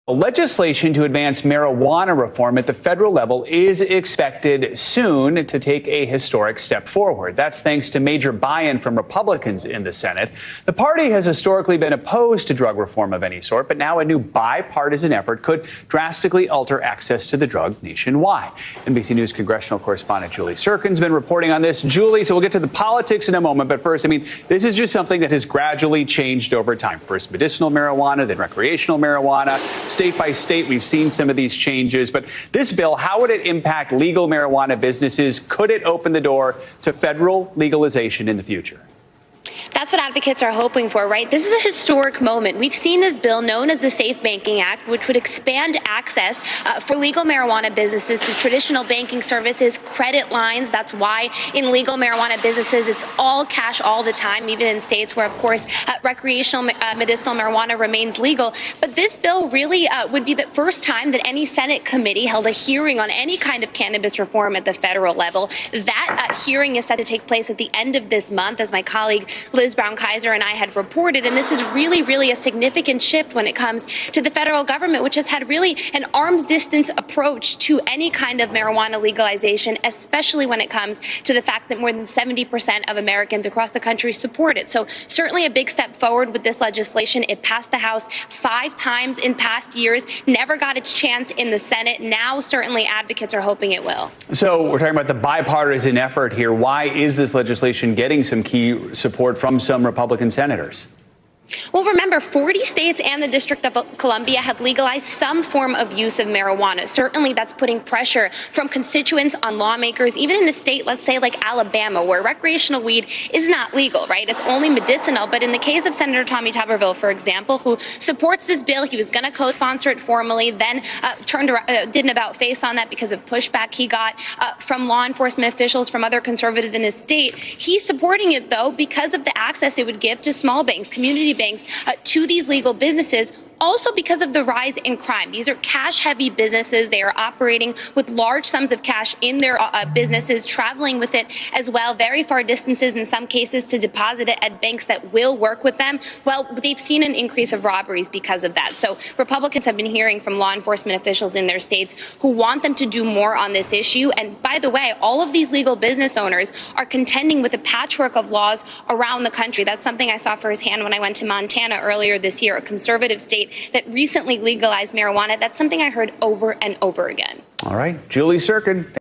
Legislation to advance marijuana reform at the federal level is expected soon to take a historic step forward. That's thanks to major buy-in from Republicans in the Senate. The party has historically been opposed to drug reform of any sort, but now a new bipartisan effort could drastically alter access to the drug nationwide. NBC News congressional correspondent Julie Surkin's been reporting on this. Julie, so we'll get to the politics in a moment, but first, this is just something that has gradually changed over time. First medicinal marijuana, then recreational marijuana. State by state, we've seen some of these changes. But this bill, how would it impact legal marijuana businesses? Could it open the door to federal legalization in the future? That's what advocates are hoping for, right? This is a historic moment. We've seen this bill known as the Safe Banking Act, which would expand access for legal marijuana businesses to traditional banking services, credit lines. That's why in legal marijuana businesses, it's all cash all the time, even in states where, of course, recreational medicinal marijuana remains legal. But this bill really would be the first time that any Senate committee held a hearing on any kind of cannabis reform at the federal level. That hearing is set to take place at the end of this month, as my colleague Liz Brown-Kaiser and I had reported, and this is really a significant shift when it comes to the federal government, which has had really an arm's distance approach to any kind of marijuana legalization, especially when it comes to the fact that more than 70% of Americans across the country support it. So certainly a big step forward with this legislation. It passed the House 5 times in past years, never got its chance in the Senate. Now certainly advocates are hoping it will. So we're talking about the bipartisan effort here. Why is this legislation getting some key support from some Republican senators? Well, remember, 40 states and the District of Columbia have legalized some form of use of marijuana. Certainly, that's putting pressure from constituents on lawmakers, even in a state, let's say, like Alabama, where recreational weed is not legal, right? It's only medicinal. But in the case of Senator Tommy Tuberville, for example, who supports this bill, he was going to co-sponsor it formally, then did an about-face on that because of pushback he got from law enforcement officials, from other conservatives in his state. He's supporting it, though, because of the access it would give to small banks, community banks, to these legal businesses. Also because of the rise in crime. These are cash-heavy businesses. They are operating with large sums of cash in their businesses, traveling with it as well, very far distances in some cases to deposit it at banks that will work with them. Well, they've seen an increase of robberies because of that. So Republicans have been hearing from law enforcement officials in their states who want them to do more on this issue. And by the way, all of these legal business owners are contending with a patchwork of laws around the country. That's something I saw firsthand when I went to Montana earlier this year, a conservative state that recently legalized marijuana. That's something I heard over and over again. All right, Julie Surkin.